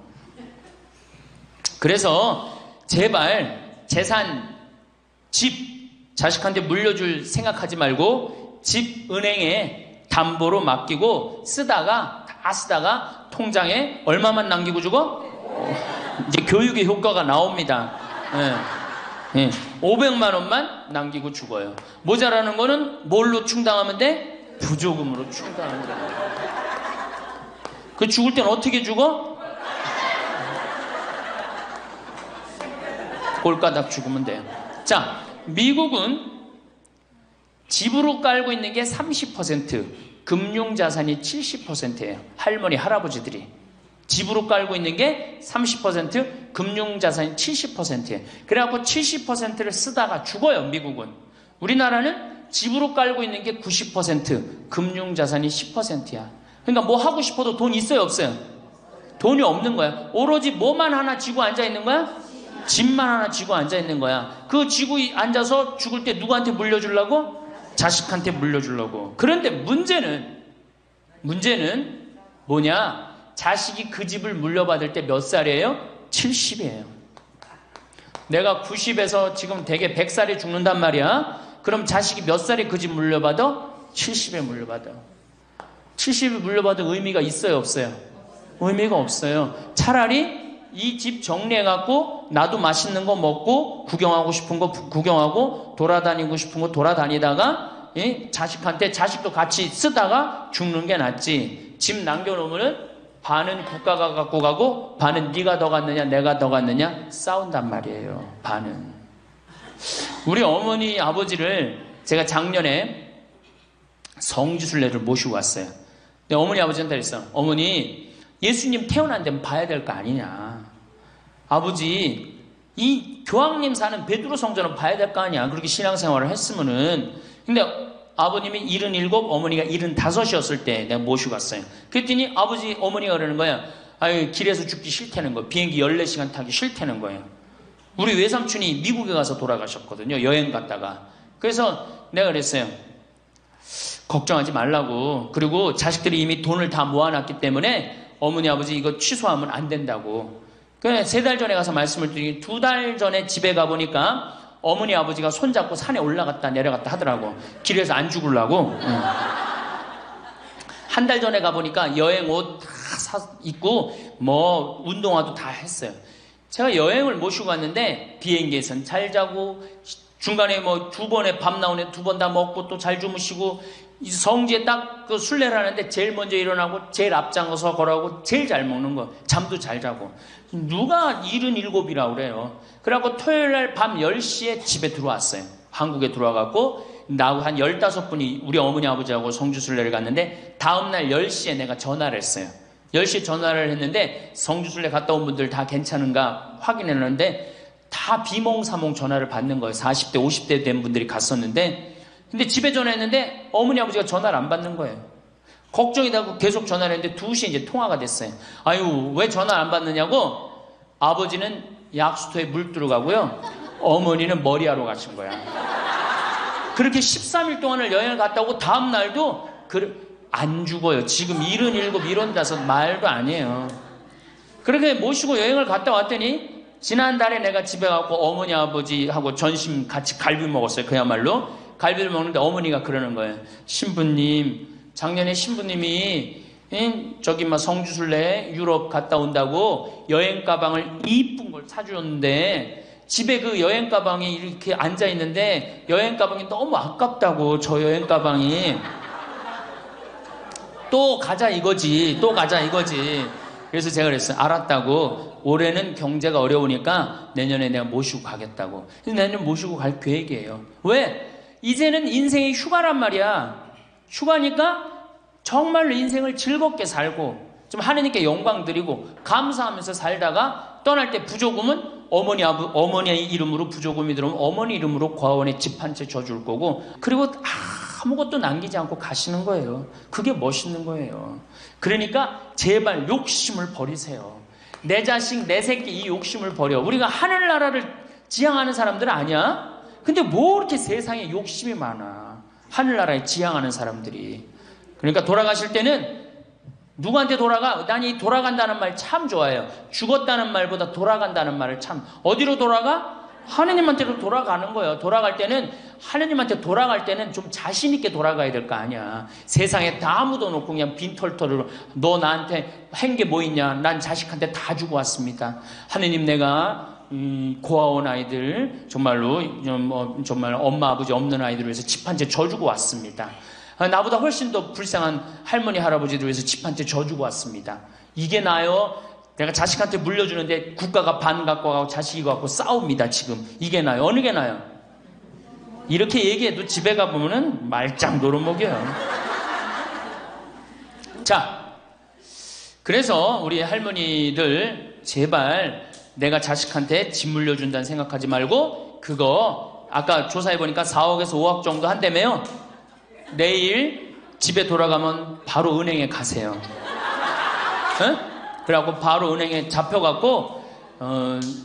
[SPEAKER 1] 그래서 제발 재산, 집 자식한테 물려줄 생각하지 말고 집 은행에 담보로 맡기고 다 쓰다가 통장에 얼마만 남기고 주고? 이제 교육의 효과가 나옵니다. 500만 원만 남기고 죽어요. 모자라는 거는 뭘로 충당하면 돼? 부조금으로 충당하면 돼. 그 죽을 땐 어떻게 죽어? 골가닥 죽으면 돼요. 자, 미국은 집으로 깔고 있는 게 30%, 금융자산이 70%예요. 할머니, 할아버지들이. 집으로 깔고 있는 게 30%, 금융자산이 70%예요. 그래갖고 70%를 쓰다가 죽어요, 미국은. 우리나라는 집으로 깔고 있는 게 90%, 금융자산이 10%야. 그러니까 뭐 하고 싶어도 돈 있어요, 없어요? 돈이 없는 거야. 오로지 뭐만 하나 쥐고 앉아있는 거야? 집만 하나 쥐고 앉아있는 거야. 그 쥐고 앉아서 죽을 때 누구한테 물려주려고? 자식한테 물려주려고. 그런데 문제는 뭐냐? 자식이 그 집을 물려받을 때 몇 살이에요? 70이에요. 내가 90에서 지금 되게 100살에 죽는단 말이야. 그럼 자식이 몇 살에 그 집 물려받아? 70에 물려받아. 70에 물려받은 의미가 있어요, 없어요? 의미가 없어요. 차라리 이 집 정리해갖고 나도 맛있는 거 먹고 구경하고 싶은 거 구경하고 돌아다니고 싶은 거 돌아다니다가 자식한테 자식도 같이 쓰다가 죽는 게 낫지. 집 남겨놓으면 반은 국가가 갖고 가고 반은 네가 더 갔느냐 내가 더 갔느냐 싸운단 말이에요. 반은. 우리 어머니 아버지를 제가 작년에 성지순례를 모시고 왔어요. 근데 어머니 아버지한테 그랬어. 어머니, 예수님 태어난 데는 봐야 될 거 아니냐. 아버지, 이 교황님 사는 베드로 성전은 봐야 될 거 아니야. 그렇게 신앙생활을 했으면은. 근데 아버님이 77, 어머니가 75이었을 때 내가 모시고 갔어요. 그랬더니 아버지, 어머니가 그러는 거야. 아유, 길에서 죽기 싫다는 거예요. 비행기 14시간 타기 싫다는 거예요. 우리 외삼촌이 미국에 가서 돌아가셨거든요. 여행 갔다가. 그래서 내가 그랬어요. 걱정하지 말라고. 그리고 자식들이 이미 돈을 다 모아놨기 때문에 어머니, 아버지 이거 취소하면 안 된다고. 그래, 3달 전에 가서 말씀을 드리니 2달 전에 집에 가보니까 어머니, 아버지가 손잡고 산에 올라갔다 내려갔다 하더라고. 길에서 안 죽으려고. 한 달 전에 가보니까 여행 옷 다 입고 뭐 운동화도 다 했어요. 제가 여행을 모시고 갔는데 비행기에선 잘 자고 중간에 뭐 2번에 밥 나오네 2번 다 먹고 또 잘 주무시고 성지에 딱 그 순례를 하는데 제일 먼저 일어나고 제일 앞장서서 걸어가고 제일 잘 먹는 거. 잠도 잘 자고. 누가 77이라고 그래요. 그래갖고 토요일 날 밤 10시에 집에 들어왔어요. 한국에 들어와갖고 나하고 한 15분이 우리 어머니 아버지하고 성주순례를 갔는데 다음날 10시에 내가 전화를 했어요. 10시에 전화를 했는데 성주순례 갔다 온 분들 다 괜찮은가 확인했는데 다 비몽사몽 전화를 받는 거예요. 40대 50대 된 분들이 갔었는데 근데 집에 전화했는데 어머니 아버지가 전화를 안 받는 거예요. 걱정이 되고 계속 전화를 했는데 2시에 이제 통화가 됐어요. 아유, 왜 전화 안 받느냐고. 아버지는 약수터에 물 들어가고요, 어머니는 머리하러 가신 거야. 그렇게 13일 동안을 여행을 갔다 오고 다음 날도 안 죽어요. 지금 77, 75 말도 아니에요. 그렇게 모시고 여행을 갔다 왔더니 지난달에 내가 집에 가고 어머니 아버지하고 전심 같이 갈비 먹었어요. 그야말로 갈비를 먹는데 어머니가 그러는 거예요. 신부님, 작년에 신부님이 저기 막 성주순례 유럽 갔다 온다고 여행 가방을 이쁜 걸 사주었는데 집에 그 여행 가방이 이렇게 앉아 있는데 여행 가방이 너무 아깝다고. 저 여행 가방이 또 가자 이거지, 또 가자 이거지. 그래서 제가 그랬어요. 알았다고. 올해는 경제가 어려우니까 내년에 내가 모시고 가겠다고. 그래서 내년 모시고 갈 계획이에요. 왜? 이제는 인생이 휴가란 말이야. 휴가니까 정말로 인생을 즐겁게 살고 좀 하느님께 영광 드리고 감사하면서 살다가 떠날 때 부조금은 어머니의 이름으로 부조금이 들어오면 어머니 이름으로 과원에 집 한 채 줘줄 거고, 그리고 아무것도 남기지 않고 가시는 거예요. 그게 멋있는 거예요. 그러니까 제발 욕심을 버리세요. 내 자식, 내 새끼 이 욕심을 버려. 우리가 하늘나라를 지향하는 사람들은 아니야? 근데 뭐 이렇게 세상에 욕심이 많아. 하늘나라에 지향하는 사람들이. 그러니까 돌아가실 때는 누구한테 돌아가? 난 이 돌아간다는 말 참 좋아해요. 죽었다는 말보다 돌아간다는 말을 참. 어디로 돌아가? 하느님한테로 돌아가는 거예요. 돌아갈 때는 하느님한테 돌아갈 때는 좀 자신 있게 돌아가야 될 거 아니야. 세상에 다 묻어놓고 그냥 빈털터리로 너 나한테 한 게 뭐 있냐? 난 자식한테 다 주고 왔습니다. 하느님, 내가 고아원 아이들 정말로 정말 엄마 아버지 없는 아이들을 위해서 집 한 채 져주고 왔습니다. 나보다 훨씬 더 불쌍한 할머니 할아버지들 위해서 집 한 채 져주고 왔습니다. 이게 나요? 내가 자식한테 물려주는데 국가가 반 갖고 가고 자식이 갖고 싸웁니다. 지금 이게 나요? 어느 게 나요? 이렇게 얘기해도 집에 가보면은 말짱 노름목이에요. 자, 그래서 우리 할머니들 제발 내가 자식한테 집 물려준다는 생각하지 말고, 그거 아까 조사해보니까 4억에서 5억 정도 한다며요. 내일 집에 돌아가면 바로 은행에 가세요. 응? 그래갖고 바로 은행에 잡혀갖고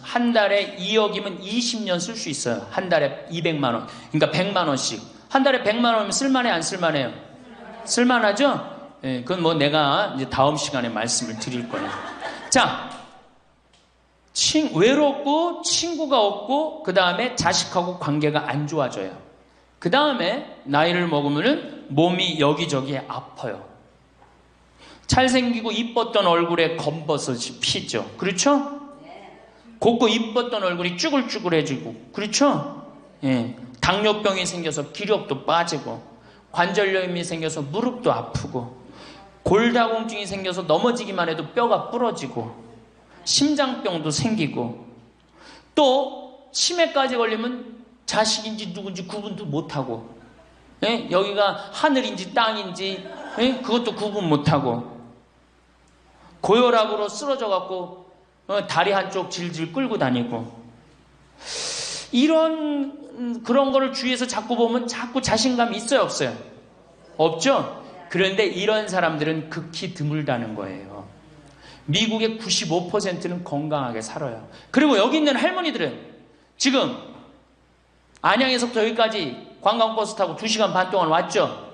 [SPEAKER 1] 한 달에 2억이면 20년 쓸 수 있어요. 한 달에 200만 원. 그러니까 100만 원씩. 한 달에 100만 원이면 쓸만해, 안 쓸만해요? 쓸만하죠? 예, 그건 뭐 내가 이제 다음 시간에 말씀을 드릴 거예요. 자, 외롭고 친구가 없고 그 다음에 자식하고 관계가 안 좋아져요. 그 다음에 나이를 먹으면은 몸이 여기저기에 아파요. 잘생기고 이뻤던 얼굴에 검버섯이 피죠. 그렇죠? 곱고 이뻤던 얼굴이 쭈글쭈글해지고, 그렇죠? 예. 당뇨병이 생겨서 기력도 빠지고, 관절염이 생겨서 무릎도 아프고, 골다공증이 생겨서 넘어지기만 해도 뼈가 부러지고, 심장병도 생기고, 또 치매까지 걸리면 자식인지 누군지 구분도 못하고, 예? 여기가 하늘인지 땅인지, 예? 그것도 구분 못하고, 고혈압으로 쓰러져갖고 다리 한쪽 질질 끌고 다니고, 그런 거를 주위에서 자꾸 보면 자꾸 자신감이 있어요, 없어요? 없죠? 그런데 이런 사람들은 극히 드물다는 거예요. 미국의 95%는 건강하게 살아요. 그리고 여기 있는 할머니들은 지금 안양에서부터 여기까지 관광버스 타고 2시간 반 동안 왔죠?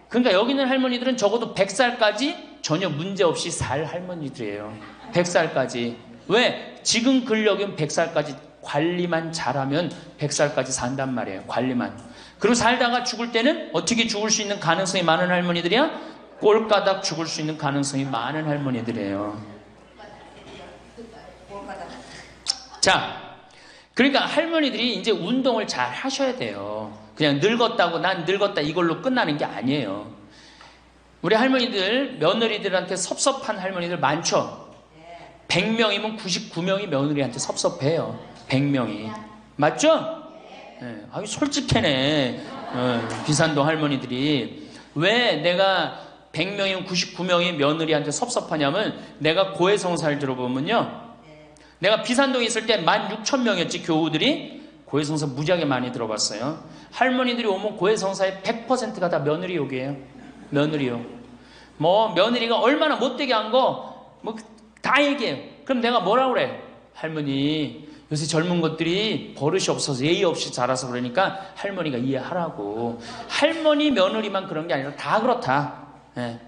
[SPEAKER 1] 그러니까 여기 있는 할머니들은 적어도 100살까지 전혀 문제없이 살 할머니들이에요. 100살까지. 왜? 지금 근력이면 100살까지 관리만 잘하면 100살까지 산단 말이에요. 관리만. 그리고 살다가 죽을 때는 어떻게 죽을 수 있는 가능성이 많은 할머니들이야? 꼴까닥 죽을 수 있는 가능성이 많은 할머니들이에요. 자, 그러니까 할머니들이 이제 운동을 잘 하셔야 돼요. 그냥 늙었다고 난 늙었다 이걸로 끝나는 게 아니에요. 우리 할머니들, 며느리들한테 섭섭한 할머니들 많죠? 100명이면 99명이 며느리한테 섭섭해요. 100명이. 맞죠? 네. 아유, 솔직해네. 비산동 할머니들이. 왜 내가 100명이면 99명이 며느리한테 섭섭하냐면, 내가 고해성사를 들어보면요. 내가 비산동에 있을 때 16,000명이었지, 교우들이. 고해성사 무지하게 많이 들어봤어요. 할머니들이 오면 고해성사의 100%가 다 며느리 욕이에요. 며느리 욕. 뭐 며느리가 얼마나 못되게 한 거 뭐 다 얘기해요. 그럼 내가 뭐라 그래? 할머니 요새 젊은 것들이 버릇이 없어서 예의 없이 자라서 그러니까 할머니가 이해하라고. 할머니 며느리만 그런 게 아니라 다 그렇다. 예.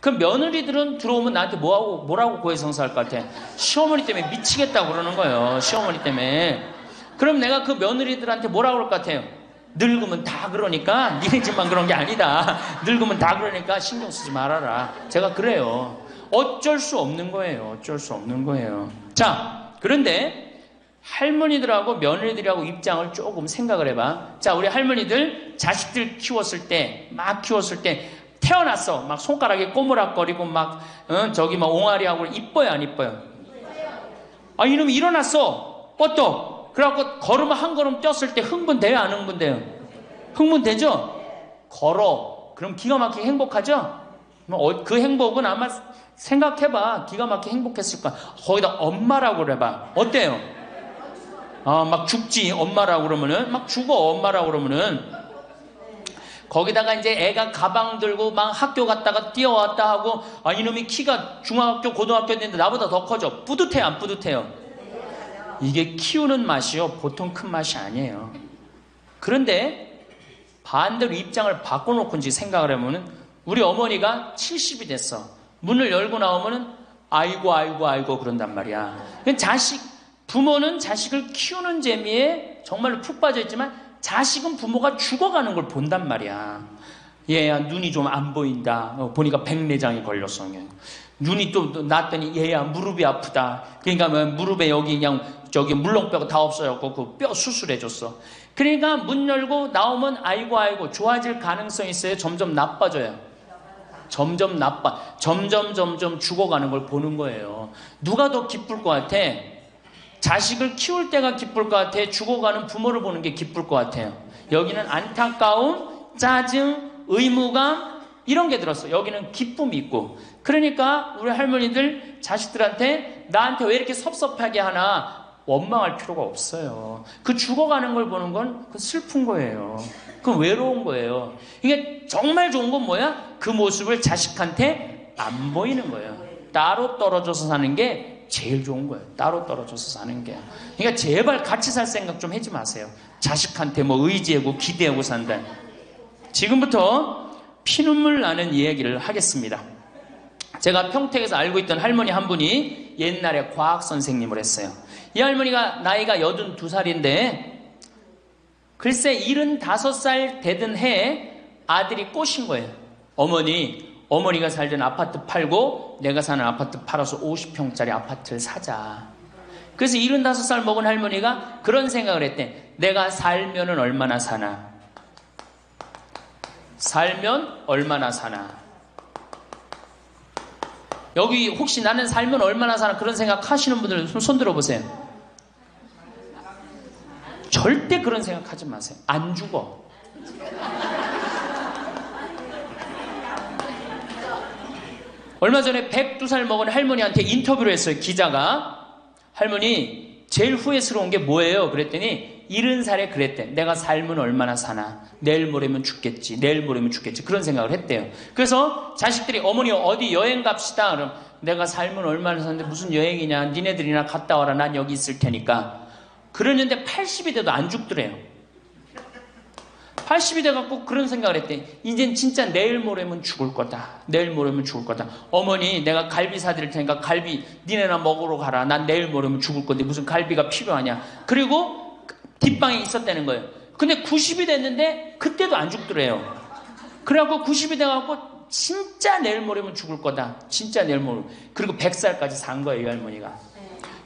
[SPEAKER 1] 그럼 며느리들은 들어오면 나한테 뭐라고 고해성사할 것 같아? 시어머니 때문에 미치겠다고 그러는 거예요. 시어머니 때문에. 그럼 내가 그 며느리들한테 뭐라고 그럴 것 같아요? 늙으면 다 그러니까 니네 집만 그런 게 아니다. 늙으면 다 그러니까 신경 쓰지 말아라. 제가 그래요. 어쩔 수 없는 거예요. 어쩔 수 없는 거예요. 자, 그런데 할머니들하고 며느리들하고 입장을 조금 생각을 해봐. 자, 우리 할머니들 자식들 키웠을 때, 막 키웠을 때 태어났어. 막 손가락에 꼬무락거리고 막 저기 막 옹알이하고 이뻐요, 안 이뻐요? 아, 이놈이 일어났어. 뻗떡. 그래갖고 걸으면 한 걸음 뛰었을 때 흥분돼요, 안 흥분돼요? 흥분되죠? 걸어. 그럼 기가 막히게 행복하죠? 그 행복은 아마 생각해봐. 기가 막히게 행복했을 거야. 거기다 엄마라고 그래봐. 어때요? 아, 막 죽지. 엄마라고 그러면은. 막 죽어. 엄마라고 그러면은. 거기다가 이제 애가 가방 들고 막 학교 갔다가 뛰어왔다 하고, 아, 이놈이 키가 중학교, 고등학교 됐는데 나보다 더 커져. 뿌듯해요, 안 뿌듯해요? 이게 키우는 맛이요. 보통 큰 맛이 아니에요. 그런데 반대로 입장을 바꿔놓고 이제 생각을 해보면 우리 어머니가 70이 됐어. 문을 열고 나오면은 아이고 그런단 말이야. 부모는 자식을 키우는 재미에 정말로 푹 빠져있지만 자식은 부모가 죽어가는 걸 본단 말이야. 얘야 눈이 좀 안 보인다. 보니까 백내장이 걸렸어. 눈이 또 났더니 얘야 무릎이 아프다. 그러니까 무릎에 여기 그냥 저기 물렁뼈가 다 없어졌고 그 뼈 수술해줬어. 그러니까 문 열고 나오면 아이고 좋아질 가능성이 있어요. 점점 나빠져요. 점점 죽어가는 걸 보는 거예요. 누가 더 기쁠 것 같아? 자식을 키울 때가 기쁠 것 같아? 죽어가는 부모를 보는 게 기쁠 것 같아요? 여기는 안타까움, 짜증, 의무감 이런 게 들었어. 여기는 기쁨이 있고. 그러니까 우리 할머니들 자식들한테 나한테 왜 이렇게 섭섭하게 하나 원망할 필요가 없어요. 그 죽어가는 걸 보는 건 그 슬픈 거예요. 그 외로운 거예요. 이게 정말 좋은 건 뭐야? 그 모습을 자식한테 안 보이는 거예요. 따로 떨어져서 사는 게 제일 좋은 거예요. 따로 떨어져서 사는 게. 그러니까 제발 같이 살 생각 좀 하지 마세요. 자식한테 뭐 의지하고 기대하고 산다. 지금부터 피눈물 나는 이야기를 하겠습니다. 제가 평택에서 알고 있던 할머니 한 분이 옛날에 과학 선생님을 했어요. 이 할머니가 나이가 82살인데 글쎄 75살 되던 해에 아들이 꼬신 거예요. 어머니가 살던 아파트 팔고 내가 사는 아파트 팔아서 50평짜리 아파트를 사자. 그래서 75살 먹은 할머니가 그런 생각을 했대. 내가 살면은 얼마나 사나. 살면 얼마나 사나. 여기 혹시 나는 살면 얼마나 사나 그런 생각 하시는 분들 손 들어보세요. 절대 그런 생각 하지 마세요. 안 죽어. 얼마 전에 102살 먹은 할머니한테 인터뷰를 했어요. 기자가. 할머니 제일 후회스러운 게 뭐예요? 그랬더니 70살에 그랬대. 내가 살면 얼마나 사나. 내일 모레면 죽겠지. 그런 생각을 했대요. 그래서 자식들이 어머니 어디 여행 갑시다. 그럼 내가 살면 얼마나 사는데 무슨 여행이냐. 니네들이나 갔다 와라. 난 여기 있을 테니까. 그러는데 80이 돼도 안 죽더래요. 80이 돼갖고 그런 생각을 했대. 이젠 진짜 내일 모레면 죽을 거다. 어머니 내가 갈비 사드릴 테니까 갈비 니네나 먹으러 가라. 난 내일 모레면 죽을 건데 무슨 갈비가 필요하냐. 그리고 뒷방에 있었다는 거예요. 근데 90이 됐는데 그때도 안 죽더래요. 그래갖고 90이 돼갖고 진짜 내일 모레면 죽을 거다. 진짜 내일 모레. 그리고 100살까지 산 거예요. 이 할머니가.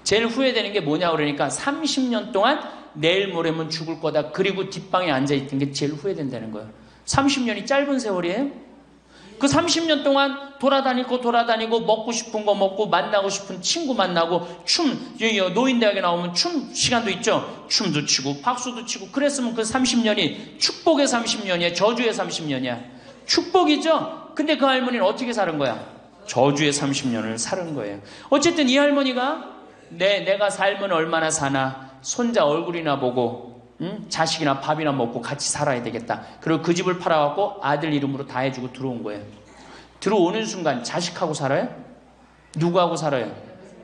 [SPEAKER 1] 제일 후회되는 게 뭐냐 그러니까 30년 동안 내일 모레면 죽을 거다. 그리고 뒷방에 앉아있던 게 제일 후회된다는 거예요. 30년이 짧은 세월이에요? 그 30년 동안 돌아다니고 먹고 싶은 거 먹고 만나고 싶은 친구 만나고 노인대학에 나오면 춤 시간도 있죠. 춤도 추고 박수도 치고 그랬으면 그 30년이 축복의 30년이야. 저주의 30년이야. 축복이죠. 근데 그 할머니는 어떻게 사는 거야? 저주의 30년을 사는 거예요. 어쨌든 이 할머니가 내가 살면 얼마나 사나. 손자 얼굴이나 보고 자식이나 밥이나 먹고 같이 살아야 되겠다. 그리고 그 집을 팔아갖고 아들 이름으로 다 해주고 들어온 거예요. 들어오는 순간 자식하고 살아요? 누구하고 살아요?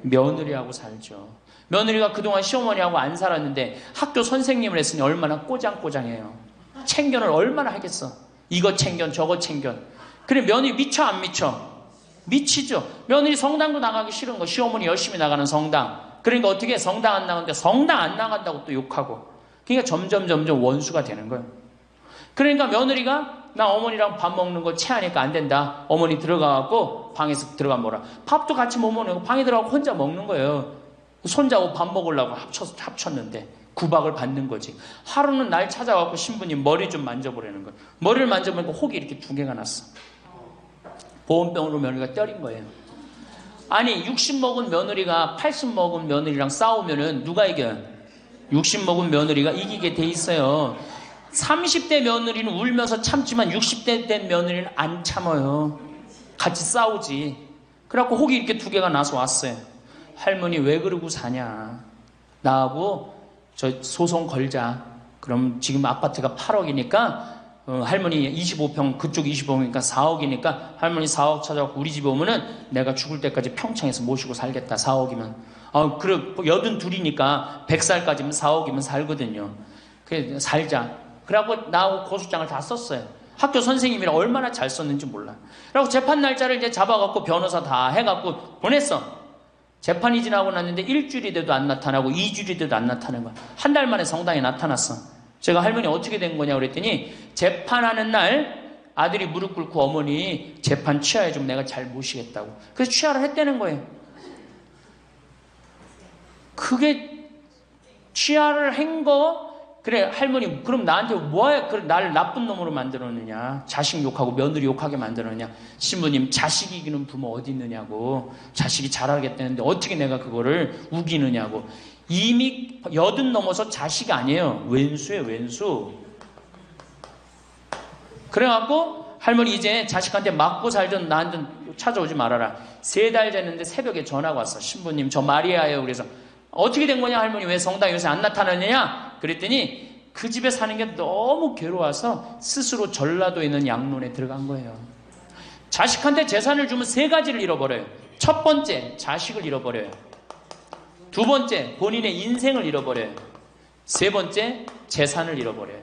[SPEAKER 1] 며느리하고 살죠. 며느리가 그동안 시어머니하고 안 살았는데 학교 선생님을 했으니 얼마나 꼬장꼬장해요. 챙견을 얼마나 하겠어. 이거 챙견 저거 챙견. 그래 며느리 미쳐 안 미쳐? 미치죠. 며느리 성당도 나가기 싫은 거. 시어머니 열심히 나가는 성당. 그러니까 어떻게 성당 안 나가는데 성당 안 나간다고 또 욕하고. 그러니까 점점 원수가 되는 거예요. 그러니까 며느리가 나 어머니랑 밥 먹는 거 체하니까 안 된다. 어머니 들어가갖고 방에서 들어가 뭐라. 밥도 같이 못 먹는 거. 방에 들어가고 혼자 먹는 거예요. 손자하고 밥 먹으려고 합쳤는데 구박을 받는 거지. 하루는 날 찾아갖고 신부님 머리 좀 만져보라는 거예요. 머리를 만져보니까 혹이 이렇게 2개가 났어. 보온병으로 며느리가 때린 거예요. 아니 60 먹은 며느리가 80 먹은 며느리랑 싸우면은 누가 이겨요? 60 먹은 며느리가 이기게 돼 있어요. 30대 며느리는 울면서 참지만 60대 된 며느리는 안 참아요. 같이 싸우지. 그래갖고 혹이 이렇게 2개가 나서 왔어요. 할머니 왜 그러고 사냐. 나하고 저 소송 걸자. 그럼 지금 아파트가 8억이니까 할머니 25평 그쪽 25평이니까 4억이니까 할머니 4억 찾아갖고 우리 집에 오면은 내가 죽을 때까지 평창에서 모시고 살겠다. 4억이면. 그래 82이니까 100살까지면 4억이면 살거든요. 그래 살자. 그래갖고 나하고 고소장을 다 썼어요. 학교 선생님이라 얼마나 잘 썼는지 몰라. 그래갖고 재판 날짜를 이제 잡아갖고 변호사 다 해갖고 보냈어. 재판이 지나고 났는데 1주일이 돼도 안 나타나고 2주일이 돼도 안 나타나는 거야. 한 달 만에 성당에 나타났어. 제가 할머니 어떻게 된 거냐 그랬더니 재판하는 날 아들이 무릎 꿇고 어머니 재판 취하해 좀 내가 잘 모시겠다고. 그래서 취하를 했다는 거예요. 그게 취하를 한 거. 그래 할머니 그럼 나한테 뭐야 그래 나를 나쁜 놈으로 만들었느냐. 자식 욕하고 며느리 욕하게 만들었느냐. 신부님 자식 이기는 부모 어디 있느냐고. 자식이 잘하겠다는데 어떻게 내가 그거를 우기느냐고. 이미 80 넘어서 자식이 아니에요. 왼수예요 왼수. 그래갖고 할머니 이제 자식한테 맞고 살던 나한테 찾아오지 말아라. 3달 됐는데 새벽에 전화가 왔어. 신부님 저 마리아예요. 그래서 어떻게 된 거냐 할머니 왜 성당에 요새 안 나타나느냐. 그랬더니 그 집에 사는 게 너무 괴로워서 스스로 전라도에 있는 양론에 들어간 거예요. 자식한테 재산을 주면 3가지를 잃어버려요. 첫 번째 자식을 잃어버려요. 2번째 본인의 인생을 잃어버려요. 3번째 재산을 잃어버려요.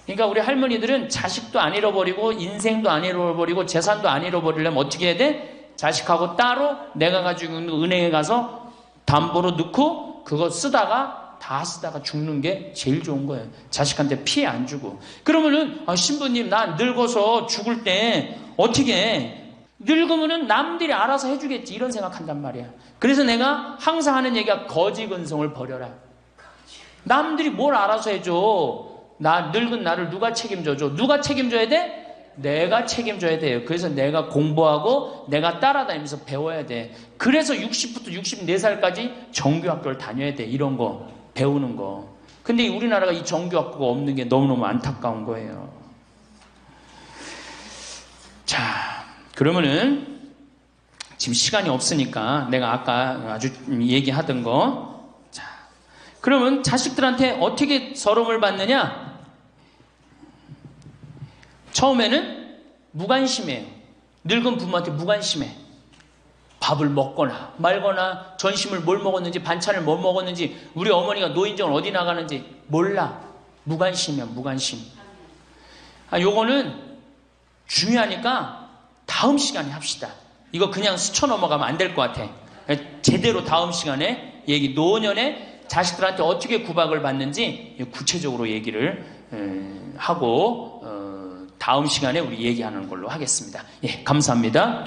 [SPEAKER 1] 그러니까 우리 할머니들은 자식도 안 잃어버리고 인생도 안 잃어버리고 재산도 안 잃어버리려면 어떻게 해야 돼? 자식하고 따로 내가 가지고 있는 은행에 가서 담보로 넣고 그거 다 쓰다가 죽는 게 제일 좋은 거예요. 자식한테 피해 안 주고. 그러면은 신부님 나 늙어서 죽을 때 어떻게 해? 늙으면은 남들이 알아서 해주겠지 이런 생각한단 말이야. 그래서 내가 항상 하는 얘기가 거지 근성을 버려라. 남들이 뭘 알아서 해줘. 늙은 나를 누가 책임져줘? 누가 책임져야 돼? 내가 책임져야 돼요. 그래서 내가 공부하고 내가 따라다니면서 배워야 돼. 그래서 60부터 64살까지 정규학교를 다녀야 돼. 이런 거 배우는 거. 근데 우리나라가 이 정규학교가 없는 게 너무너무 안타까운 거예요. 자, 그러면은 지금 시간이 없으니까 내가 아까 아주 얘기하던 거. 자, 그러면 자식들한테 어떻게 서름을 받느냐? 처음에는 무관심해요. 늙은 부모한테 무관심해. 밥을 먹거나 말거나 전심을 뭘 먹었는지 반찬을 뭘 먹었는지 우리 어머니가 노인정을 어디 나가는지 몰라. 무관심이야 무관심. 요거는 중요하니까 다음 시간에 합시다. 이거 그냥 스쳐 넘어가면 안 될 것 같아. 제대로 다음 시간에 노년에 자식들한테 어떻게 구박을 받는지 구체적으로 얘기를 하고 다음 시간에 우리 얘기하는 걸로 하겠습니다. 예, 감사합니다.